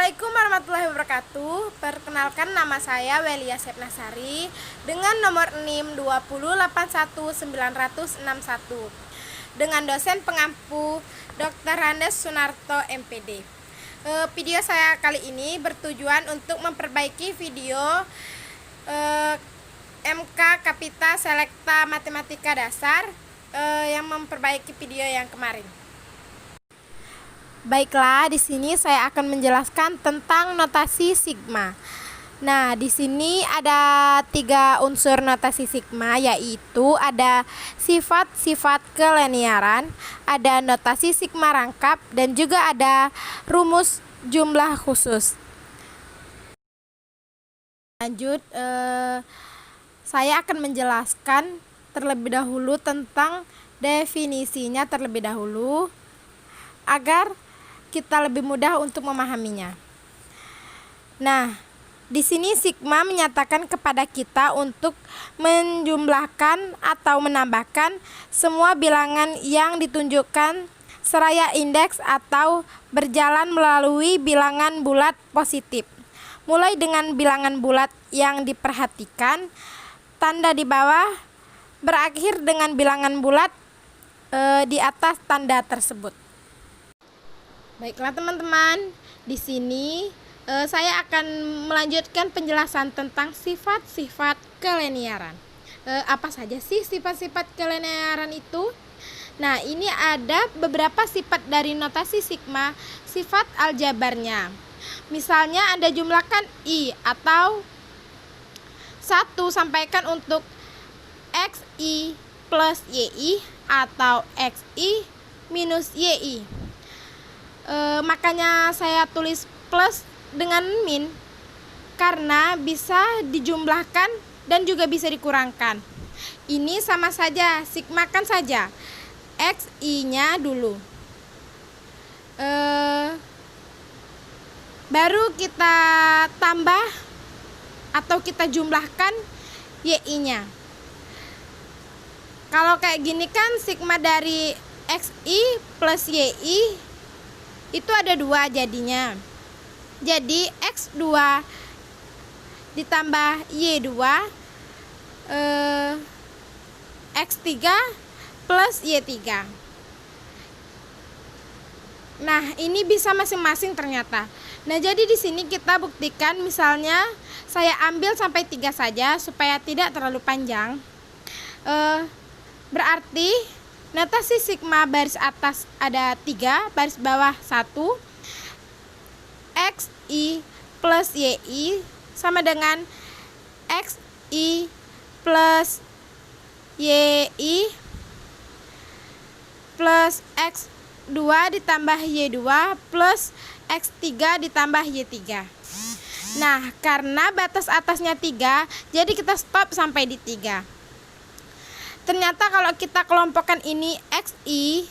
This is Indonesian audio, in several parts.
Assalamualaikum warahmatullahi wabarakatuh. Perkenalkan, nama saya Welia Sepnasari dengan nomor NIM 2081961 dengan dosen pengampu Dr. Randes Sunarto MPD. Video saya kali ini bertujuan untuk memperbaiki video MK Kapita Selekta Matematika Dasar yang memperbaiki video yang kemarin. Baiklah, di sini saya akan menjelaskan tentang notasi sigma. Nah, di sini ada 3 unsur notasi sigma, yaitu ada sifat-sifat keliniaran, ada notasi sigma rangkap, dan juga ada rumus jumlah khusus. Lanjut, saya akan menjelaskan terlebih dahulu tentang definisinya terlebih dahulu agar kita lebih mudah untuk memahaminya. Nah, di sini sigma menyatakan kepada kita untuk menjumlahkan atau menambahkan semua bilangan yang ditunjukkan seraya indeks atau berjalan melalui bilangan bulat positif. Mulai dengan bilangan bulat yang diperhatikan, tanda di bawah berakhir dengan bilangan bulat di atas tanda tersebut. Baiklah teman-teman, di sini saya akan melanjutkan penjelasan tentang sifat-sifat keliniaran. Apa saja sih sifat-sifat keliniaran itu? Nah, ini ada beberapa sifat dari notasi sigma, sifat aljabarnya. Misalnya Anda jumlahkan I atau 1 sampaikan untuk XI plus YI atau XI minus YI. Makanya saya tulis plus dengan min karena bisa dijumlahkan dan juga bisa dikurangkan. Ini sama saja, sigmakan saja XI nya dulu, baru kita tambah atau kita jumlahkan YI nya. Kalau kayak gini kan sigma dari XI plus YI itu ada 2 jadinya. Jadi X2 ditambah Y2 X3 plus Y3. Nah, ini bisa masing-masing ternyata. Nah, jadi di sini kita buktikan, misalnya saya ambil sampai 3 saja supaya tidak terlalu panjang. Berarti notasi sigma baris atas ada 3, baris bawah 1, XI plus YI sama dengan XI plus YI plus X2 ditambah Y2 plus X3 ditambah Y3. Nah, karena batas atasnya 3, jadi kita stop sampai di 3. Ternyata kalau kita kelompokkan ini XI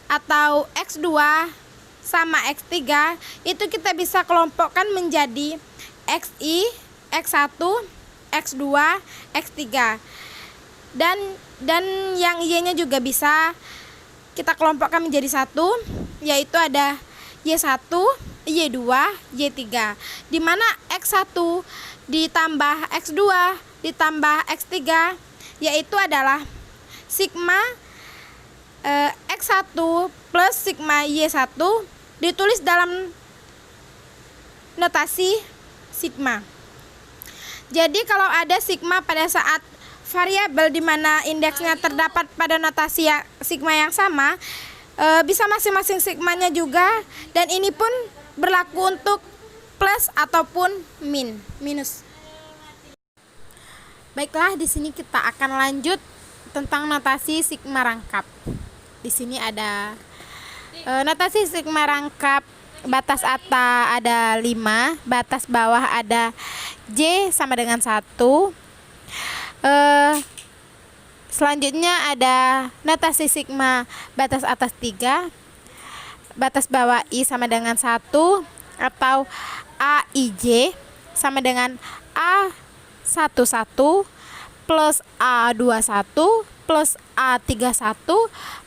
atau X2 sama X3, itu kita bisa kelompokkan menjadi XI, X1, X2, X3. Dan yang Y-nya juga bisa kita kelompokkan menjadi 1, yaitu ada Y1, Y2, Y3. Di mana X1 ditambah X2 ditambah X3 yaitu adalah sigma X1 plus sigma Y1 ditulis dalam notasi sigma. Jadi kalau ada sigma pada saat variabel di mana indeksnya terdapat pada notasi sigma yang sama, bisa masing-masing sigmanya juga, dan ini pun berlaku untuk plus ataupun minus. Baiklah, di sini kita akan lanjut tentang notasi sigma rangkap. Di sini ada notasi sigma rangkap, batas atas ada 5, batas bawah ada J sama dengan 1. Selanjutnya ada notasi sigma batas atas 3, batas bawah I sama dengan 1 atau AIJ sama dengan A11 plus A21 plus A31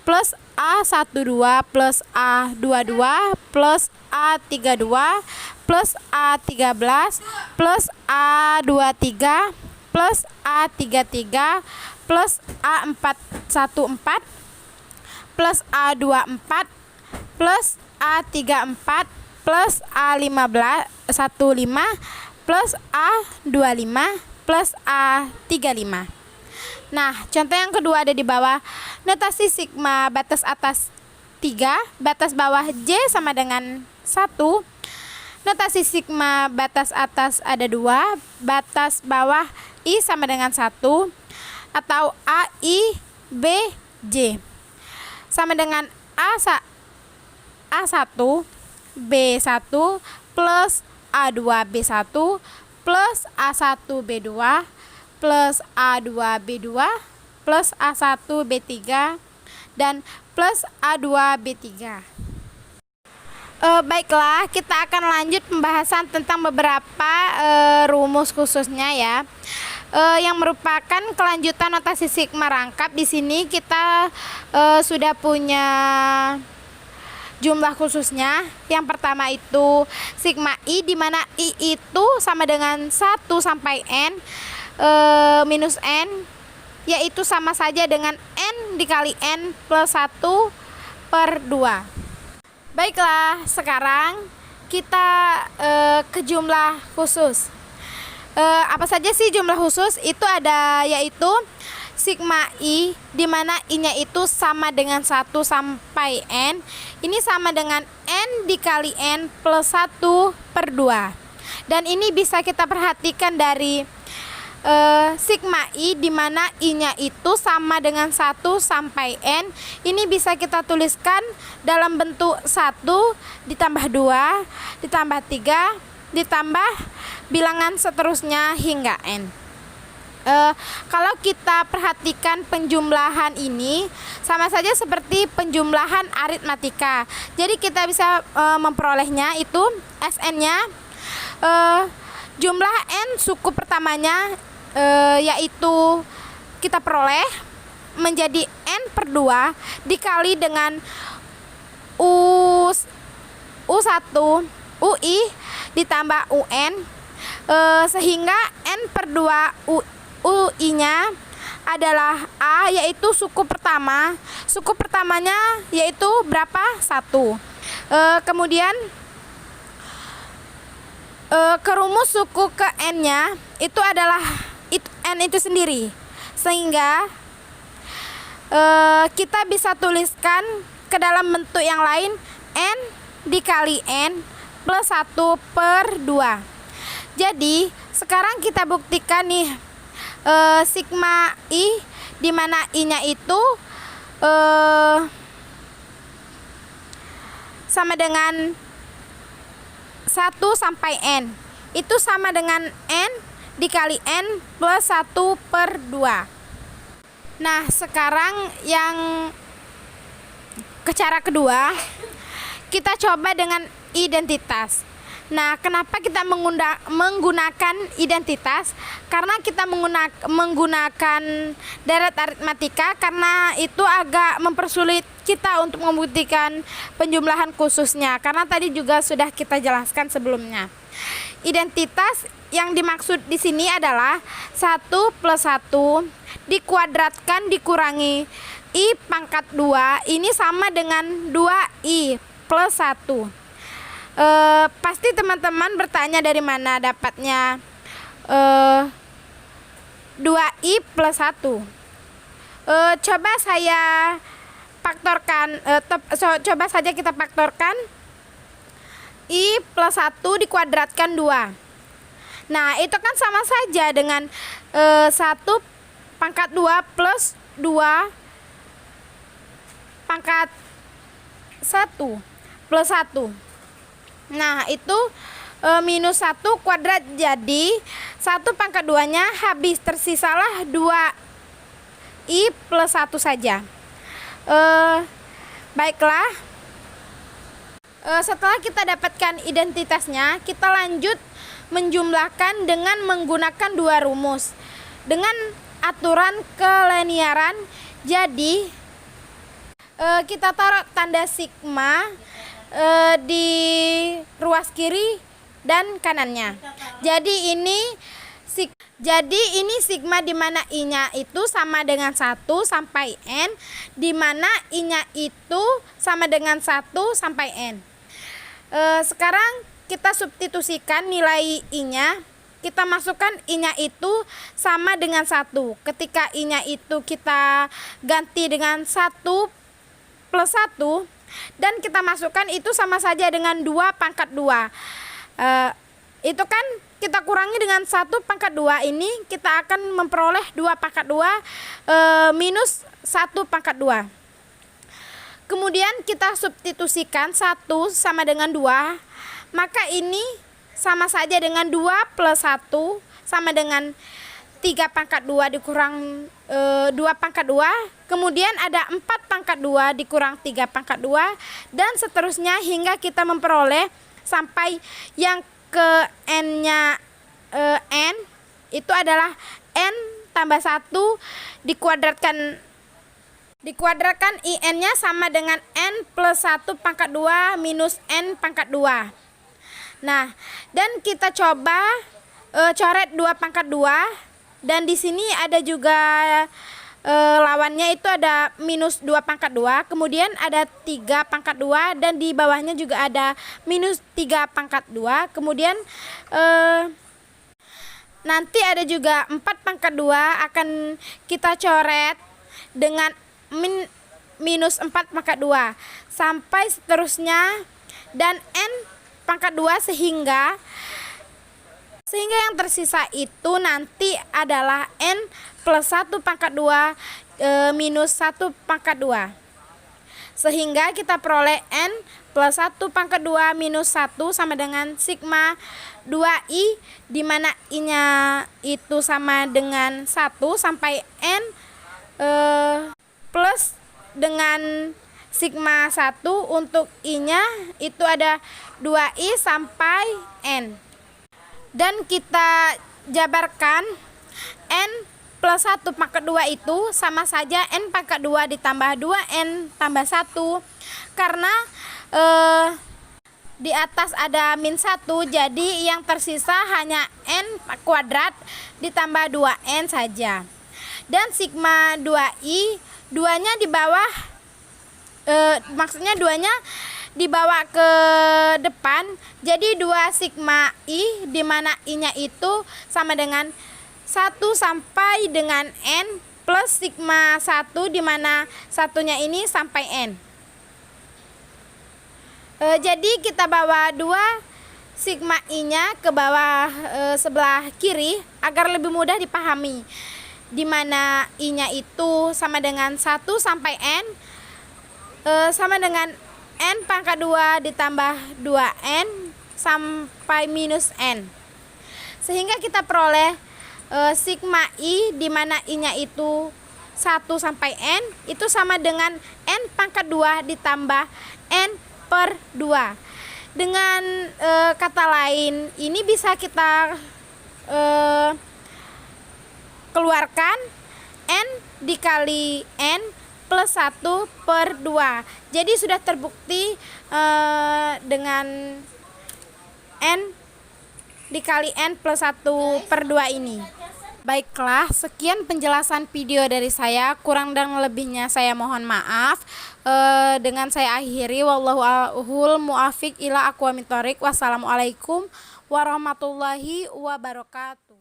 plus A12 plus A22 plus A32 plus A13 plus A23 plus A33 plus A414 plus A24 plus A34 plus A15 plus A25 plus A35. Nah, contoh yang kedua ada di bawah. Notasi sigma batas atas 3, batas bawah J sama dengan 1. Notasi sigma batas atas ada 2, batas bawah I sama dengan 1, atau A, I, B, J. Sama dengan A1, B1 plus A2, B1 plus A1, B2 plus A2, B2 plus A1, B3 dan plus A2, B3. Baiklah, kita akan lanjut pembahasan tentang beberapa rumus khususnya ya, yang merupakan kelanjutan notasi sigma rangkap. Di sini kita sudah punya jumlah khususnya. Yang pertama itu sigma I, di mana I itu sama dengan 1 sampai N minus N, yaitu sama saja dengan N dikali N plus 1 per 2. Baiklah, sekarang kita ke jumlah khusus. Apa saja sih jumlah khusus? Itu ada yaitu sigma I, di mana I-nya itu sama dengan 1 sampai N. Ini sama dengan N dikali N plus 1 per 2. Dan ini bisa kita perhatikan dari sigma I, di mana I-nya itu sama dengan 1 sampai N. Ini bisa kita tuliskan dalam bentuk 1 ditambah 2 ditambah 3 ditambah bilangan seterusnya hingga N. Kalau kita perhatikan penjumlahan ini sama saja seperti penjumlahan aritmatika. Jadi kita bisa memperolehnya itu SN-nya, jumlah N suku pertamanya yaitu kita peroleh menjadi N per 2 dikali dengan U1 UI ditambah UN, sehingga N per 2 UI-nya adalah A, yaitu suku pertama. Suku pertamanya yaitu berapa? 1. Kemudian ke rumus suku ke N-nya itu adalah N itu sendiri, sehingga kita bisa tuliskan ke dalam bentuk yang lain N dikali N plus 1 per 2. Jadi sekarang kita buktikan nih, sigma I, di mana I-nya itu sama dengan 1 sampai N, itu sama dengan N dikali N plus 1 per 2. Nah, sekarang yang ke cara kedua, kita coba dengan identitas. Nah, kenapa kita menggunakan identitas? Karena kita menggunakan deret aritmatika, karena itu agak mempersulit kita untuk membuktikan penjumlahan khususnya, karena tadi juga sudah kita jelaskan sebelumnya. Identitas yang dimaksud di sini adalah 1 plus 1 dikuadratkan dikurangi I pangkat 2, ini sama dengan 2I plus 1. Pasti teman-teman bertanya dari mana dapatnya 2I plus 1. Coba saya faktorkan, coba saja kita faktorkan I plus 1 dikuadratkan 2. Nah, itu kan sama saja dengan 1 pangkat 2 plus 2 pangkat 1 plus 1. Nah, itu minus 1 kuadrat, jadi 1 pangkat 2-nya habis, tersisalah 2I plus 1 saja. Baiklah, setelah kita dapatkan identitasnya, kita lanjut menjumlahkan dengan menggunakan dua rumus dengan aturan keliniaran. Jadi Kita taruh tanda sigma di ruas kiri dan kanannya. Jadi ini sigma di mana I-nya itu sama dengan 1 sampai N, di mana I-nya itu sama dengan 1 sampai N. Sekarang kita substitusikan nilai I-nya. Kita masukkan I-nya itu sama dengan 1. Ketika I-nya itu kita ganti dengan 1 plus 1, dan kita masukkan itu sama saja dengan 2 pangkat 2. Itu kan kita kurangi dengan 1 pangkat 2, ini kita akan memperoleh 2 pangkat 2 minus 1 pangkat 2. Kemudian kita substitusikan 1 sama dengan 2, maka ini sama saja dengan 2 plus 1 sama dengan 3 pangkat 2 dikurang 2 pangkat 2. Kemudian ada 4 pangkat 2 dikurang 3 pangkat 2, dan seterusnya hingga kita memperoleh sampai yang ke N-nya N itu adalah N tambah 1 dikuadratkan IN-nya sama dengan N plus 1 pangkat 2 minus N pangkat 2. Nah, dan kita coba coret 2 pangkat 2, dan di sini ada juga lawannya itu ada minus 2 pangkat 2, kemudian ada 3 pangkat 2, dan di bawahnya juga ada minus 3 pangkat 2, kemudian nanti ada juga 4 pangkat 2 akan kita coret dengan minus 4 pangkat 2 sampai seterusnya, dan N pangkat 2 sehingga yang tersisa itu nanti adalah N plus 1 pangkat 2 minus 1 pangkat 2, sehingga kita peroleh N plus 1 pangkat 2 minus 1 sama dengan sigma 2I, di mana I-nya itu sama dengan 1 sampai N plus dengan sigma 1 untuk I-nya itu ada 2I sampai N. Dan kita jabarkan N plus 1 pangkat 2 itu sama saja N pangkat 2 ditambah 2N tambah 1, karena di atas ada min 1, jadi yang tersisa hanya N kuadrat ditambah 2N saja. Dan sigma 2I, 2-nya di bawah, maksudnya 2-nya dibawa ke depan, jadi 2 sigma I, di mana I-nya itu sama dengan 1 sampai dengan N plus sigma 1, di mana satunya ini sampai N. Jadi kita bawa 2 sigma I-nya ke bawah sebelah kiri agar lebih mudah dipahami, di mana I-nya itu sama dengan 1 sampai N sama dengan N pangkat 2 ditambah 2N sampai minus N, sehingga kita peroleh sigma I, di mana I-nya itu 1 sampai N itu sama dengan N pangkat 2 ditambah N per 2. Dengan kata lain, ini bisa kita keluarkan N dikali N plus 1 per 2. Jadi sudah terbukti dengan N dikali N plus 1 per 2 ini. Baiklah, sekian penjelasan video dari saya. Kurang dan lebihnya saya mohon maaf. Dengan saya akhiri, wallahul muwaffiq ila aqwamit thoriq. Wassalamualaikum warahmatullahi wabarakatuh.